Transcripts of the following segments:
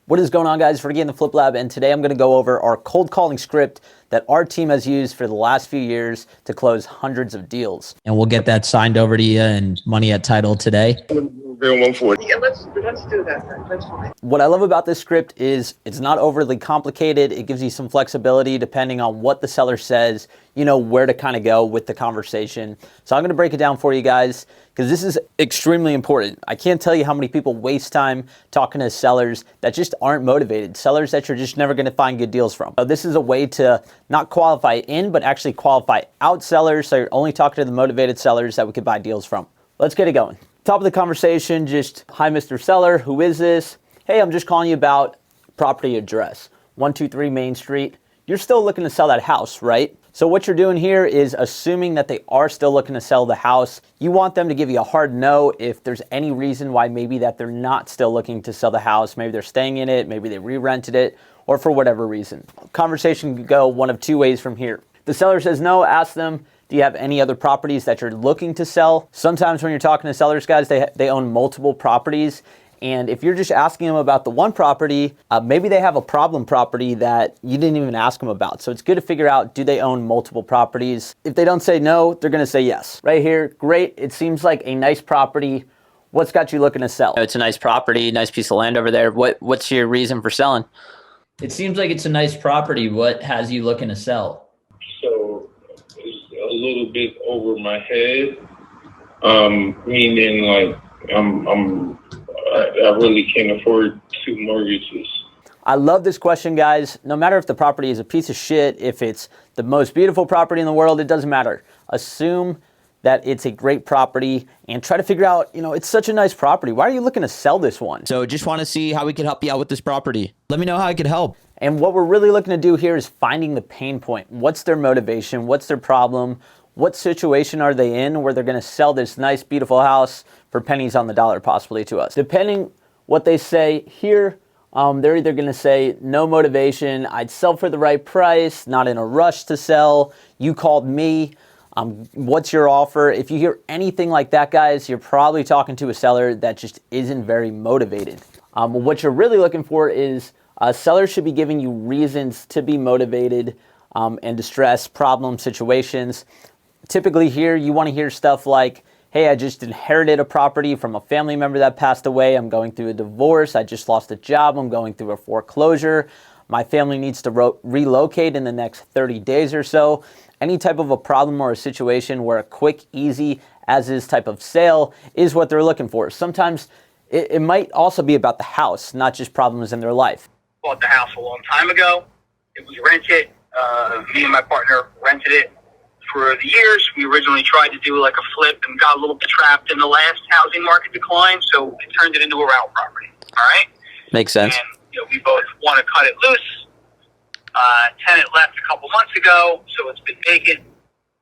What is going on, guys? Fergie in the Flip Lab, and today I'm going to go over our cold calling script that our team has used for the last few years to close hundreds of deals. And we'll get that signed over to you and money at title today. Real 140. Yeah, let's do that then. That's fine. What I love about this script is it's not overly complicated. It gives you some flexibility depending on what the seller says, you know, where to kind of go with the conversation. So I'm going to break it down for you guys because this is extremely important. I can't tell you how many people waste time talking to sellers that just aren't motivated, sellers that you're just never going to find good deals from. So this is a way to not qualify in, but actually qualify out sellers. So you're only talking to the motivated sellers that we could buy deals from. Let's get it going. Top of the conversation, just, hi, Mr. Seller, who is this? Hey, I'm just calling you about property address, 123 Main Street. You're still looking to sell that house, right? So what you're doing here is assuming that they are still looking to sell the house. You want them to give you a hard no if there's any reason why maybe that they're not still looking to sell the house. Maybe they're staying in it, maybe they re-rented it, or for whatever reason. Conversation could go one of two ways from here. The seller says no, ask them, do you have any other properties that you're looking to sell? Sometimes when you're talking to sellers, guys, they own multiple properties. And if you're just asking them about the one property, maybe they have a problem property that you didn't even ask them about. So it's good to figure out, do they own multiple properties? If they don't say no, they're gonna say yes. Right here, great, it seems like a nice property. What's got you looking to sell? It's a nice property, nice piece of land over there. What's your reason for selling? It seems like it's a nice property. What has you looking to sell? So it's a little bit over my head. Meaning like I really can't afford two mortgages. I love this question, guys. No matter if the property is a piece of shit, if it's the most beautiful property in the world, it doesn't matter. Assume that it's a great property and try to figure out, you know, it's such a nice property. Why are you looking to sell this one? So just want to see how we could help you out with this property. Let me know how I could help. And what we're really looking to do here is finding the pain point. What's their motivation? What's their problem? What situation are they in where they're going to sell this nice, beautiful house for pennies on the dollar possibly to us? Depending what they say here, they're either going to say no motivation, I'd sell for the right price, not in a rush to sell, you called me, what's your offer? If you hear anything like that, guys, you're probably talking to a seller that just isn't very motivated. What you're really looking for is sellers should be giving you reasons to be motivated and distress, problem situations. Typically here, you want to hear stuff like, hey, I just inherited a property from a family member that passed away. I'm going through a divorce. I just lost a job. I'm going through a foreclosure. My family needs to relocate in the next 30 days or so. Any type of a problem or a situation where a quick, easy, as-is type of sale is what they're looking for. Sometimes it might also be about the house, not just problems in their life. Bought the house a long time ago. It was rented. Me and my partner rented it for the years. We originally tried to do like a flip and got a little bit trapped in the last housing market decline, so we turned it into a rental property. All right? Makes sense. And we both want to cut it loose. Tenant left a couple months ago, so it's been vacant.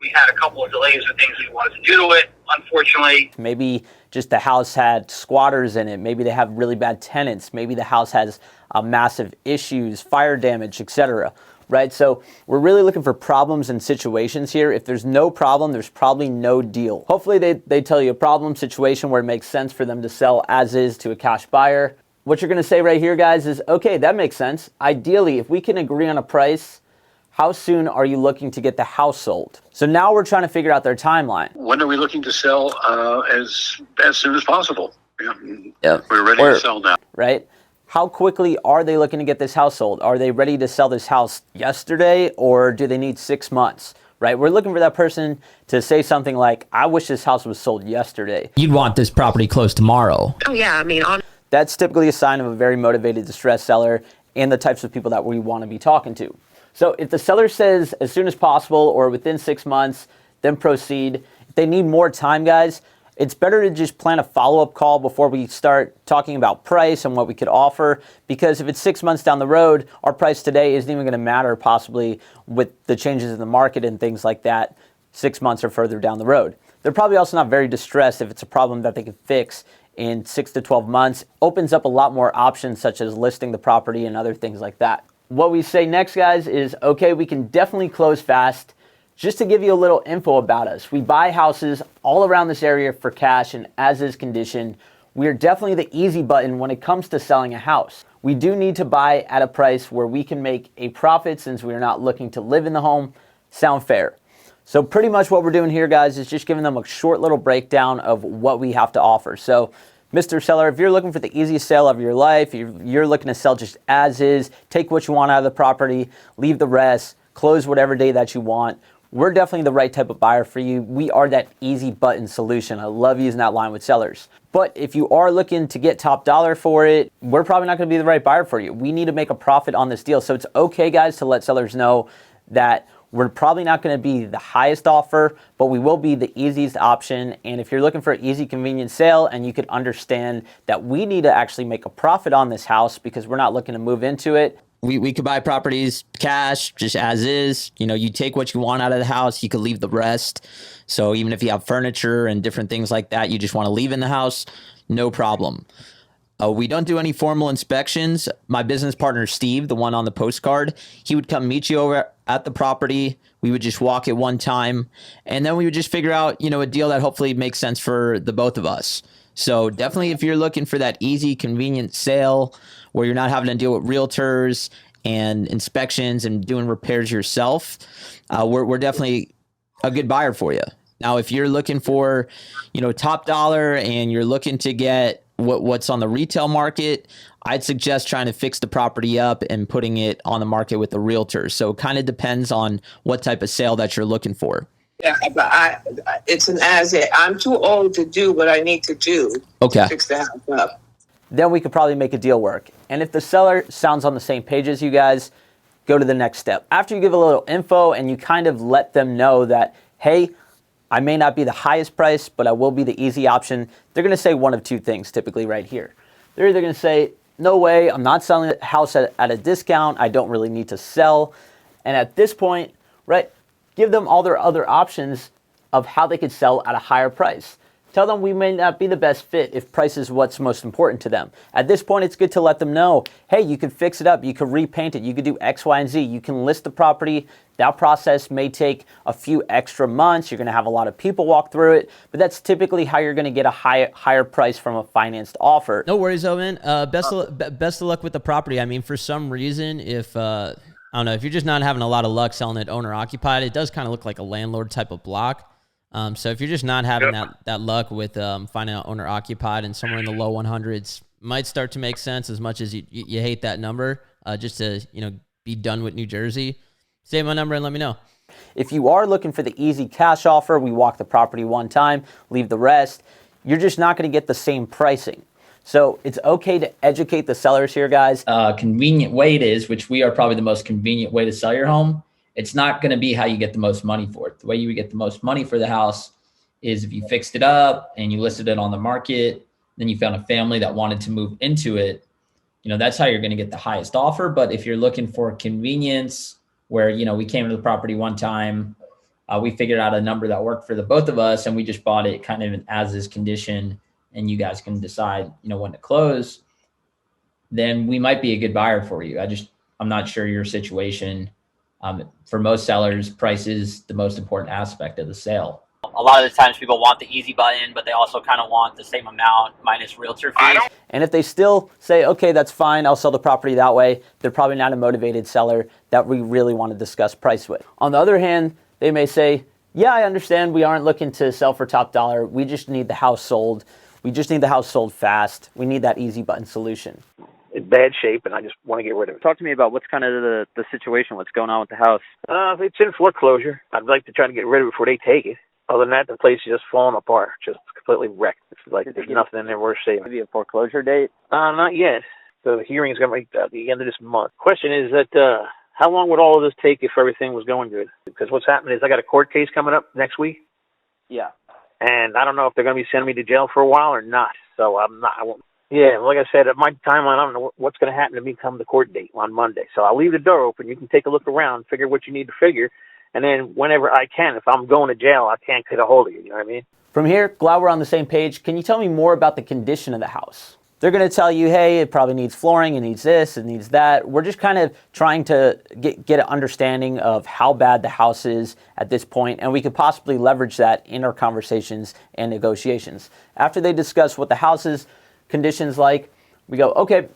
We had a couple of delays with things we wanted to do to it, unfortunately. Maybe just the house had squatters in it. Maybe they have really bad tenants. Maybe the house has massive issues, fire damage, etc. Right? So we're really looking for problems and situations here. If there's no problem, there's probably no deal. Hopefully they tell you a problem situation where it makes sense for them to sell as is to a cash buyer. What you're going to say right here, guys, is, okay, that makes sense. Ideally, if we can agree on a price, how soon are you looking to get the house sold? So now we're trying to figure out their timeline. When are we looking to sell? As soon as possible. Yeah. We're ready to sell now. Right? How quickly are they looking to get this house sold? Are they ready to sell this house yesterday, or do they need 6 months? Right? We're looking for that person to say something like, I wish this house was sold yesterday. You'd want this property closed tomorrow. Oh, yeah. I mean, That's typically a sign of a very motivated, distressed seller and the types of people that we want to be talking to. So if the seller says as soon as possible or within 6 months, then proceed. If they need more time, guys, it's better to just plan a follow-up call before we start talking about price and what we could offer, because if it's 6 months down the road, our price today isn't even going to matter possibly with the changes in the market and things like that 6 months or further down the road. They're probably also not very distressed if it's a problem that they can fix in 6 to 12 months. Opens up a lot more options such as listing the property and other things like that. What we say next, guys, is, okay, we can definitely close fast. Just to give you a little info about us, we buy houses all around this area for cash and as is condition. We are definitely the easy button when it comes to selling a house. we do need to buy at a price where we can make a profit since we are not looking to live in the home. Sound fair? So pretty much what we're doing here, guys, is just giving them a short little breakdown of what we have to offer. So Mr. Seller, if you're looking for the easiest sale of your life, you're looking to sell just as is, take what you want out of the property, leave the rest, close whatever day that you want, we're definitely the right type of buyer for you. We are that easy button solution. I love using that line with sellers. But if you are looking to get top dollar for it, we're probably not going to be the right buyer for you. We need to make a profit on this deal. So it's okay, guys, to let sellers know that we're probably not going to be the highest offer, but we will be the easiest option. And if you're looking for an easy, convenient sale, and you could understand that we need to actually make a profit on this house because we're not looking to move into it. We could buy properties cash, just as is. You know, you take what you want out of the house, you could leave the rest. So even if you have furniture and different things like that, you just want to leave in the house, no problem. We don't do any formal inspections. My business partner, Steve, the one on the postcard, he would come meet you over at the property. We would just walk it one time, and then we would just figure out, you know, a deal that hopefully makes sense for the both of us. So definitely, if you're looking for that easy, convenient sale where you're not having to deal with realtors and inspections and doing repairs yourself, we're definitely a good buyer for you. Now, if you're looking for, you know, top dollar and you're looking to get what's on the retail market, I'd suggest trying to fix the property up and putting it on the market with a realtor. So it kind of depends on what type of sale that you're looking for. Yeah, but it's an as it. I'm too old to do what I need to do Okay. to fix the house up. Then we could probably make a deal work. And if the seller sounds on the same page as you guys, go to the next step. After you give a little info and you kind of let them know that, hey, I may not be the highest price, but I will be the easy option, they're going to say one of two things typically right here. They're either going to say, no way, I'm not selling the house at a discount. I don't really need to sell. And at this point, right, give them all their other options of how they could sell at a higher price. Tell them we may not be the best fit if price is what's most important to them. At this point, it's good to let them know, hey, you could fix it up, you could repaint it, you could do X, Y, and Z. You can list the property. That process may take a few extra months. You're going to have a lot of people walk through it, but that's typically how you're going to get a higher price from a financed offer. No worries, though, man. Best of luck with the property. I mean, for some reason, if I don't know, if you're just not having a lot of luck selling it owner occupied, it does kind of look like a landlord type of block. So if you're just not having that luck with finding out owner occupied and somewhere in the low 100s, might start to make sense. As much as you hate that number, just to be done with New Jersey. Save my number and let me know. If you are looking for the easy cash offer, we walk the property one time, leave the rest. You're just not going to get the same pricing. So it's okay to educate the sellers here, guys. Convenient way it is, which we are probably the most convenient way to sell your home. It's not going to be how you get the most money for it. The way you would get the most money for the house is if you fixed it up and you listed it on the market, then you found a family that wanted to move into it. That's how you're going to get the highest offer. But if you're looking for convenience, where, we came to the property one time, we figured out a number that worked for the both of us, and we just bought it kind of in as-is condition, and you guys can decide, when to close, then we might be a good buyer for you. I'm not sure your situation. For most sellers, price is the most important aspect of the sale. A lot of the times people want the easy button, but they also kind of want the same amount minus realtor fees. And if they still say, okay, that's fine, I'll sell the property that way, they're probably not a motivated seller that we really want to discuss price with. On the other hand, they may say, yeah, I understand we aren't looking to sell for top dollar. We just need the house sold. We just need the house sold fast. We need that easy button solution. In bad shape, and I just want to get rid of it. Talk to me about what's kind of the situation, what's going on with the house. It's in foreclosure. I'd like to try to get rid of it before they take it. Other than that, the place is just falling apart, just completely wrecked. It's like there's nothing in there worth saving. Maybe a foreclosure date? Not yet. The hearing is going to be at the end of this month. Question is that how long would all of this take if everything was going good? Because what's happening is I got a court case coming up next week. Yeah. And I don't know if they're going to be sending me to jail for a while or not. So I won't. Yeah, like I said, at my timeline, I don't know what's going to happen to me come the court date on Monday. So I'll leave the door open. You can take a look around, figure what you need to figure. And then whenever I can, if I'm going to jail, I can't get a hold of you. You know what I mean? From here, glad we're on the same page. Can you tell me more about the condition of the house? They're going to tell you, hey, it probably needs flooring, it needs this, it needs that. We're just kind of trying to get an understanding of how bad the house is at this point, and we could possibly leverage that in our conversations and negotiations. After they discuss what the house's condition's like, we go, okay,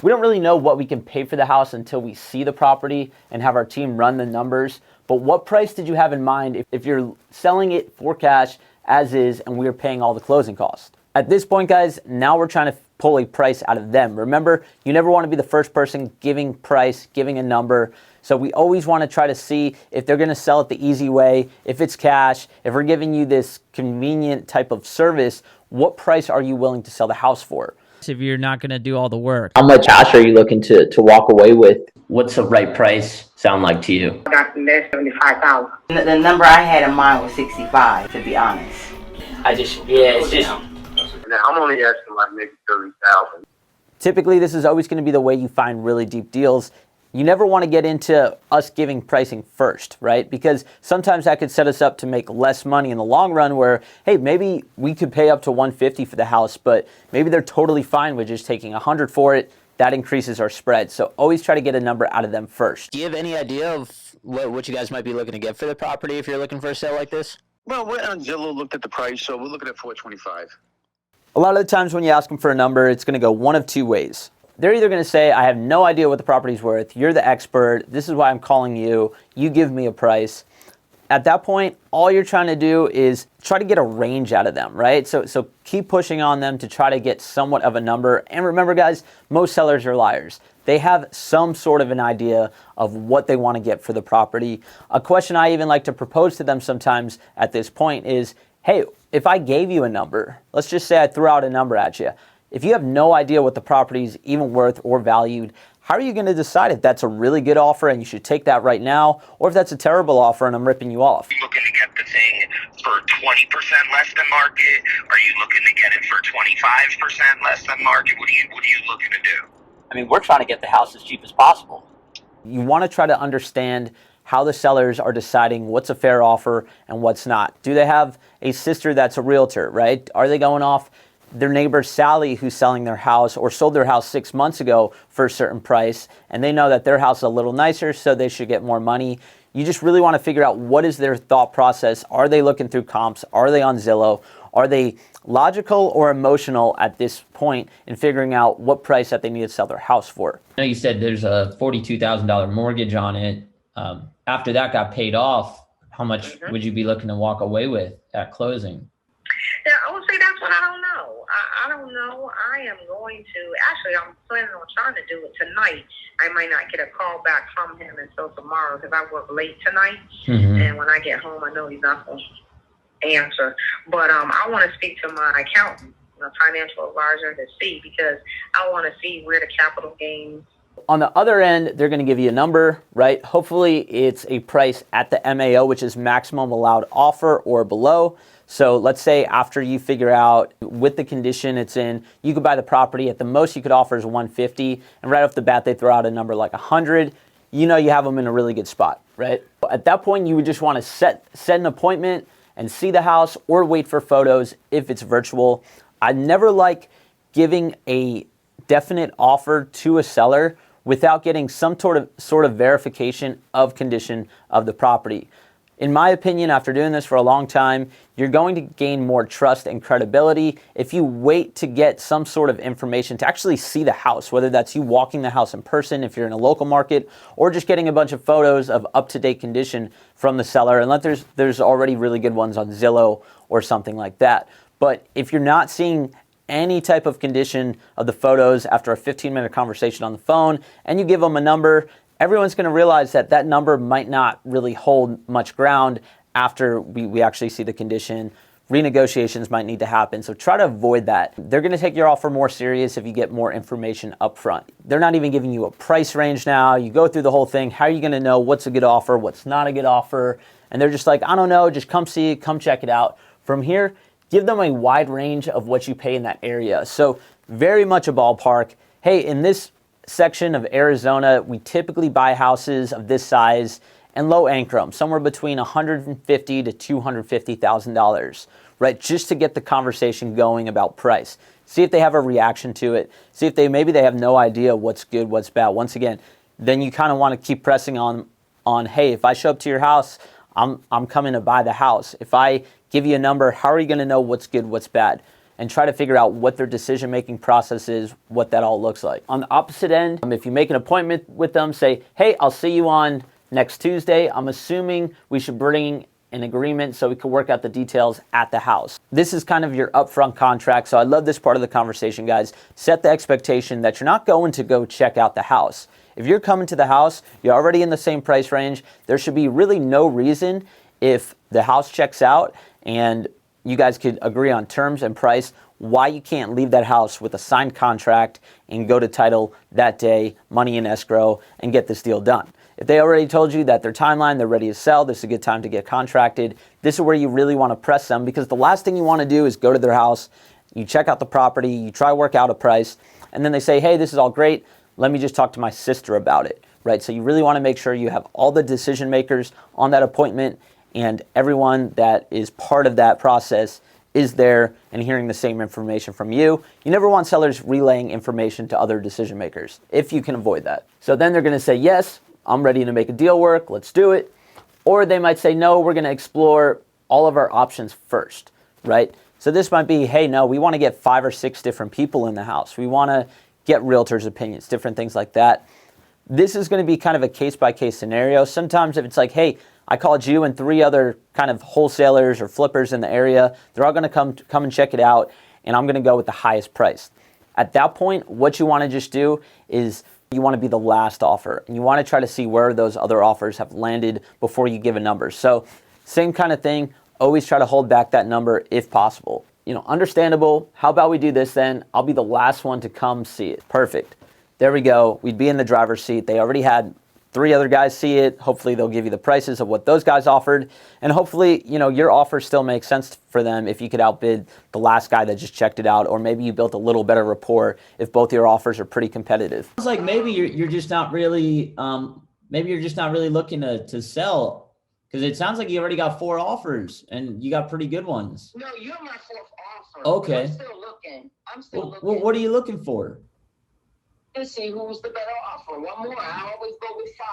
we don't really know what we can pay for the house until we see the property and have our team run the numbers. But what price did you have in mind if you're selling it for cash as is and we're paying all the closing costs? At this point, guys, now we're trying to pull a price out of them. Remember, you never want to be the first person giving price, giving a number. So we always want to try to see if they're going to sell it the easy way, if it's cash, if we're giving you this convenient type of service, what price are you willing to sell the house for? If you're not going to do all the work. How much cash are you looking to walk away with? What's the right price sound like to you? I got the less 75,000. The number I had in mind was 65, to be honest. It's just. Now, I'm only asking like maybe 30,000. Typically, this is always going to be the way you find really deep deals. You never want to get into us giving pricing first, right? Because sometimes that could set us up to make less money in the long run where, hey, maybe we could pay up to 150 for the house, but maybe they're totally fine with just taking 100 for it. That increases our spread. So always try to get a number out of them first. Do you have any idea of what you guys might be looking to get for the property if you're looking for a sale like this? Well, we're on Zillow, looked at the price, so we're looking at $425. A lot of the times when you ask them for a number, it's going to go one of two ways. They're either going to say, I have no idea what the property's worth. You're the expert. This is why I'm calling you. You give me a price. At that point, all you're trying to do is try to get a range out of them, right? So keep pushing on them to try to get somewhat of a number. And remember, guys, most sellers are liars. They have some sort of an idea of what they want to get for the property. A question I even like to propose to them sometimes at this point is, hey, if I gave you a number, let's just say I threw out a number at you. If you have no idea what the property is even worth or valued, how are you going to decide if that's a really good offer and you should take that right now, or if that's a terrible offer and I'm ripping you off? Are you looking to get the thing for 20% less than market? Are you looking to get it for 25% less than market? What are you looking to do? I mean, we're trying to get the house as cheap as possible. You want to try to understand how the sellers are deciding what's a fair offer and what's not. Do they have a sister that's a realtor, right? Are they going off their neighbor Sally who's selling their house or sold their house 6 months ago for a certain price, and they know that their house is a little nicer, so they should get more money? You just really want to figure out what is their thought process. Are they looking through comps? Are they on Zillow? Are they logical or emotional at this point in figuring out what price that they need to sell their house for? I know you said there's a $42,000 mortgage on it. After that got paid off, how much would you be looking to walk away with at closing? Yeah, I would say that's what I don't know. I don't know. I am going to, actually, I'm planning on trying to do it tonight. I might not get a call back from him until tomorrow because I work late tonight. And when I get home, I know he's not going to answer. But I want to speak to my accountant, my financial advisor, to see, because I want to see where the capital gains. On the other end, they're going to give you a number, right? Hopefully it's a price at the MAO, which is maximum allowed offer or below. So let's say after you figure out with the condition it's in, you could buy the property at the most you could offer is 150, and right off the bat they throw out a number like 100. You know you have them in a really good spot, right? At that point, you would just want to set an appointment and see the house or wait for photos if it's virtual. I never like giving a definite offer to a seller without getting some sort of verification of condition of the property. In my opinion, after doing this for a long time, you're going to gain more trust and credibility if you wait to get some sort of information to actually see the house, whether that's you walking the house in person if you're in a local market, or just getting a bunch of photos of up-to-date condition from the seller, and there's already really good ones on Zillow or something like that. But if you're not seeing any type of condition of the photos after a 15-minute conversation on the phone and you give them a number, everyone's going to realize that number might not really hold much ground after we actually see the condition. Renegotiations might need to happen, so try to avoid that. They're going to take your offer more serious if you get more information up front. They're not even giving you a price range now. You go through the whole thing. How are you going to know what's a good offer, what's not a good offer? And they're just like, I don't know, just come see it, come check it out. From here, give them a wide range of what you pay in that area. So very much a ballpark. Hey, in this section of Arizona, we typically buy houses of this size and low income, somewhere between $150,000 to $250,000, right? Just to get the conversation going about price. See if they have a reaction to it. See if maybe they have no idea what's good, what's bad. Once again, then you kind of want to keep pressing on, hey, if I show up to your house, I'm coming to buy the house. If I give you a number, how are you going to know what's good, what's bad? and try to figure out what their decision-making process is, what that all looks like. On the opposite end, if you make an appointment with them, say, hey, I'll see you on next Tuesday. I'm assuming we should bring an agreement so we can work out the details at the house. This is kind of your upfront contract. So I love this part of the conversation, guys. Set the expectation that you're not going to go check out the house. If you're coming to the house, you're already in the same price range. There should be really no reason, if the house checks out and you guys could agree on terms and price, why you can't leave that house with a signed contract and go to title that day, money in escrow, and get this deal done. If they already told you that their timeline, they're ready to sell, this is a good time to get contracted. This is where you really want to press them, because the last thing you want to do is go to their house, you check out the property, you try to work out a price, and then they say, hey, this is all great, let me just talk to my sister about it, right? So you really want to make sure you have all the decision makers on that appointment, and everyone that is part of that process is there and hearing the same information from you. You never want sellers relaying information to other decision makers, if you can avoid that. So then they're going to say, yes, I'm ready to make a deal work, let's do it. Or they might say, no, we're going to explore all of our options first, right? So this might be, hey, no, we want to get 5 or 6 different people in the house. We want to get realtors' opinions, different things like that. This is going to be kind of a case-by-case scenario. Sometimes if it's like, hey, I called you and 3 other kind of wholesalers or flippers in the area, they're all going to come and check it out, and I'm going to go with the highest price. At that point, what you want to just do is you want to be the last offer, and you want to try to see where those other offers have landed before you give a number. So same kind of thing, always try to hold back that number if possible. Understandable. How about we do this then? I'll be the last one to come see it. Perfect. There we go. We'd be in the driver's seat. They already had 3 other guys see it. Hopefully they'll give you the prices of what those guys offered. And hopefully, your offer still makes sense for them if you could outbid the last guy that just checked it out, or maybe you built a little better rapport if both your offers are pretty competitive. It's like maybe you're just not really looking to sell, because it sounds like you already got 4 offers and you got pretty good ones. No, you're my 4th offer. Okay. I'm still looking. Well, what are you looking for? To see who's the better offer. One more. I always go with 5.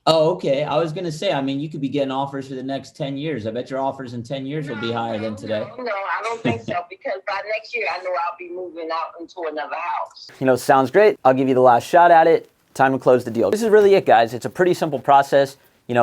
Oh, okay. I was going to say, you could be getting offers for the next 10 years. I bet your offers in 10 years will be higher than today. No, I don't think so, because by next year, I know I'll be moving out into another house. Sounds great. I'll give you the last shot at it. Time to close the deal. This is really it, guys. It's a pretty simple process.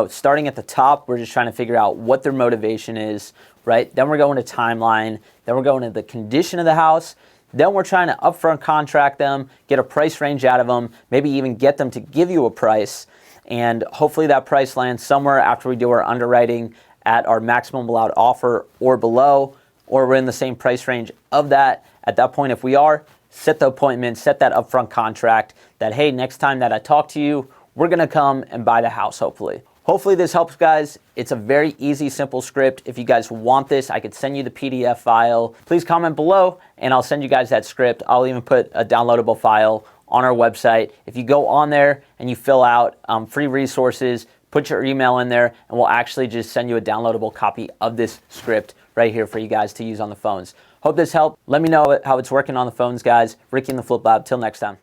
Starting at the top, we're just trying to figure out what their motivation is, right? Then we're going to timeline. Then we're going to the condition of the house. Then we're trying to upfront contract them, get a price range out of them, maybe even get them to give you a price. And hopefully that price lands somewhere after we do our underwriting at our maximum allowed offer or below, or we're in the same price range of that. At that point, if we are, set the appointment, set that upfront contract that, hey, next time that I talk to you, we're going to come and buy the house, hopefully. Hopefully this helps, guys. It's a very easy, simple script. If you guys want this, I could send you the PDF file. Please comment below, and I'll send you guys that script. I'll even put a downloadable file on our website. If you go on there and you fill out free resources, put your email in there, and we'll actually just send you a downloadable copy of this script right here for you guys to use on the phones. Hope this helped. Let me know how it's working on the phones, guys. Ricky in the Flip Lab. Till next time.